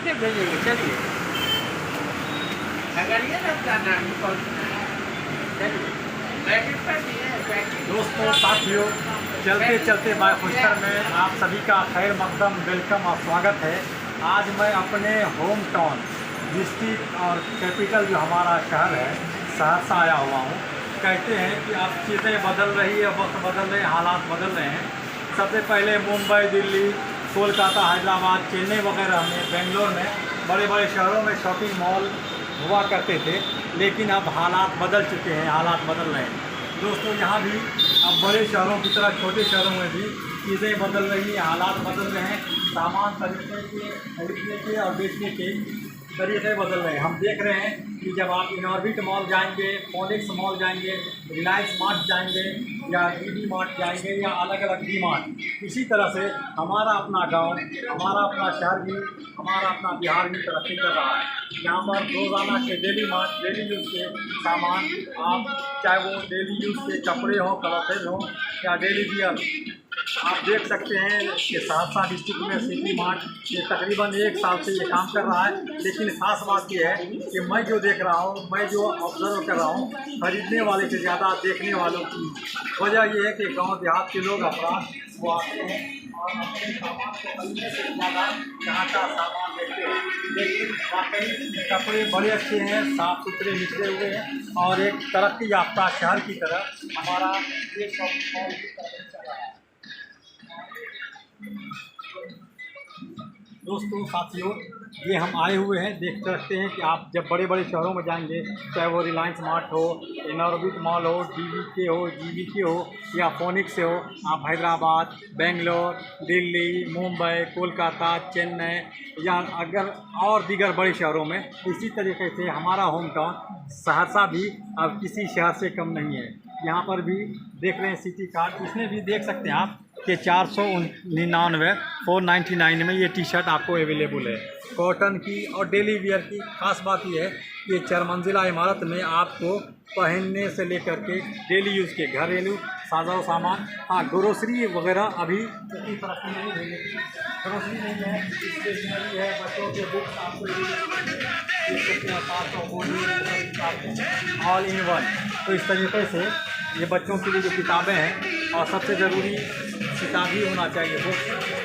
कैसे भेजेंगे? चलिए खगड़िया ना जाना है, चलिए बैठक पर भी है, बैठक। दोस्तों साथियों, चलते चलते बाय पुष्कर में आप सभी का खैर मकदम वेलकम और स्वागत है। आज मैं अपने होम टाउन डिस्ट्रिक्ट और कैपिटल जो हमारा शहर है सहरसा आया हुआ हूँ। कहते हैं कि अब चीज़ें बदल रही है, वक्त बदल रहे हैं, हालात बदल रहे हैं। सबसे पहले मुंबई, दिल्ली, कोलकाता, हैदराबाद, चेन्नई वगैरह में, बेंगलोर में, बड़े बड़े शहरों में शॉपिंग मॉल हुआ करते थे, लेकिन अब हालात बदल चुके हैं, हालात बदल रहे हैं। दोस्तों यहाँ भी अब बड़े शहरों की तरह छोटे शहरों में भी चीज़ें बदल रही हैं, हालात बदल रहे हैं। सामान खरीदने के और बेचने के तरीके बदल रहे हैं। हम देख रहे हैं कि जब आप इनऑर्बिट मॉल जाएंगे, फोनिक्स मॉल जाएंगे, रिलायंस मार्ट जाएंगे या डीडी मार्ट जाएंगे या अलग अलग डी मार्ट, इसी तरह से हमारा अपना गांव, हमारा अपना शहर भी, हमारा अपना बिहार भी तरक्की कर रहा है। यहाँ पर रोज़ाना के डेली यूज़ के सामान, आप चाहे वो डेली यूज़ के कपड़े हों, क्लॉथेज हों या डेली वियर, आप देख सकते हैं कि सहरसा डिस्ट्रिक्ट में सिटी मार्ट ये तकरीबन 1 साल से ये काम कर रहा है। लेकिन खास बात ये है कि मैं जो देख रहा हूँ, मैं जो ऑब्जर्व कर रहा हूँ, खरीदने वाले से ज़्यादा देखने वालों की वजह ये है कि गांव देहात के लोग अपराध वो आते हैं और अपने सामान को खरीदने से ज़्यादा यहाँ का सामान देखते हैं। लेकिन वाकई कपड़े बड़े अच्छे हैं, साफ़ सुथरे निकले हुए हैं और एक तरक्की याफ्ता शहर की तरह हमारा ये शॉपिंग मॉल की तरह चल रहा है। दोस्तों साथियों, ये हम आए हुए हैं, देख सकते हैं कि आप जब बड़े बड़े शहरों में जाएंगे, चाहे वो रिलायंस मार्ट हो, इनऑर्बिट मॉल हो, डीवीके हो, जीवीके हो या फोनिक्स हो, आप हैदराबाद, बेंगलोर, दिल्ली, मुंबई, कोलकाता, चेन्नई या अगर और दीगर बड़े शहरों में, इसी तरीके से हमारा होम टाउन सहरसा भी अब किसी शहर से कम नहीं है। यहाँ पर भी देख रहे हैं सिटी कार्ड, इसमें भी देख सकते हैं आप कि 499 499 में ये टी शर्ट आपको अवेलेबल है, कॉटन की और डेली वियर की। खास बात ये है कि 4 मंजिला इमारत में आपको पहनने से लेकर के डेली यूज़ के घरेलू साजा सामान, हाँ ग्रोसरी वगैरह अभी इतनी तरक्की नहीं हुई है, ग्रोसरी नहीं है, स्टेशनरी है, बच्चों के बुक्स आपको ऑल इन वन। तो इस तरीके से ये बच्चों के लिए जो किताबें हैं, और सबसे ज़रूरी किताब ही होना चाहिए, बुक्स,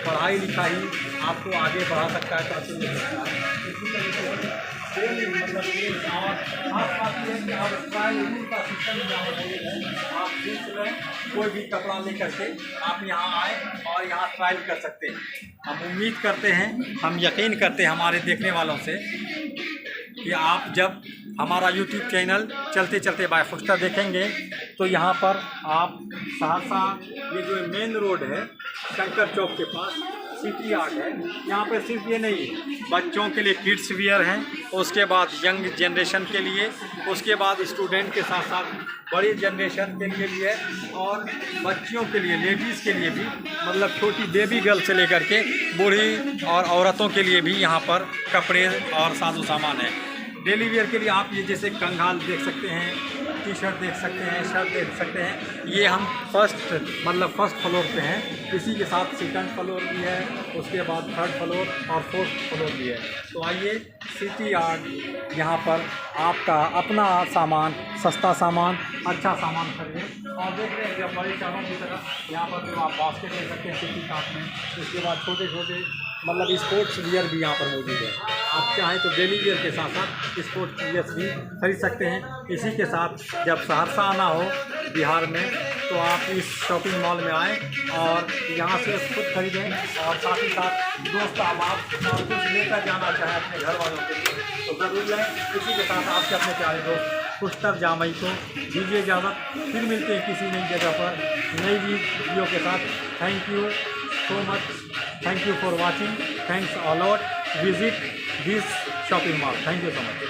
पढ़ाई लिखाई आपको आगे बढ़ा सकता है, तरक्की दे सकता है। इसी तरीके से मतलब ये और खास बात ये है कि आप ट्रायल का सिस्टम यहाँ पर मौजूद है। आप बीच में कोई भी कपड़ा लेकर के आप यहाँ आए और यहाँ ट्रायल कर सकते हैं। हम उम्मीद करते हैं, हम यकीन करते हैं हमारे देखने वालों से कि आप जब हमारा YouTube चैनल चलते चलते बाय पुष्कर देखेंगे तो यहाँ पर आप सहरसा ये जो मेन रोड है शंकर चौक के पास सिटी आर्ट है, यहाँ पर सिर्फ ये नहीं, बच्चों के लिए किड्स वियर हैं, उसके बाद यंग जनरेशन के लिए, उसके बाद स्टूडेंट के साथ साथ बड़ी जनरेशन के लिए भी है और बच्चियों के लिए, लेडीज़ के लिए भी, मतलब छोटी बेबी गर्ल से लेकर के बूढ़ी और औरतों के लिए भी यहाँ पर कपड़े और साजो सामान है। डेली वेयर के लिए आप ये जैसे कंघाल देख सकते हैं, टी शर्ट देख सकते हैं, शर्ट देख सकते हैं। ये हम फर्स्ट फ्लोर पे हैं, इसी के साथ सेकंड फ्लोर भी है, उसके बाद थर्ड फ्लोर और फोर्थ फ्लोर भी है। तो आइए सिटी आर्ट यहाँ पर आपका अपना सामान, सस्ता सामान, अच्छा सामान खरीदें। और देख रहे हैं जब बड़े शहरों की तरफ यहाँ पर जो आप बास्केट ले सकते हैं सिटी कार्ट में, उसके बाद छोटे छोटे मतलब स्पोर्ट्स वियर भी यहाँ पर मौजूद है। आप चाहें तो डेली वियर के साथ साथ स्पोर्ट्स वियर भी खरीद सकते हैं। इसी के साथ जब सहरसा आना हो बिहार में तो आप इस शॉपिंग मॉल में आएँ और यहाँ से खुद खरीदें और साथ ही साथ दोस्त आप और कुछ लेकर जाना चाहें अपने घर वालों के लिए तो ज़रूर लें। इसी के साथ आपके अपने प्यारे दोस्त पुष्कर जामई को दीजिए इजाज़त। फिर मिलते हैं किसी नई जगह पर नई वीडियो के साथ। Thank you so much, thank you for watching, thanks a lot, visit this shopping mall, thank you so much।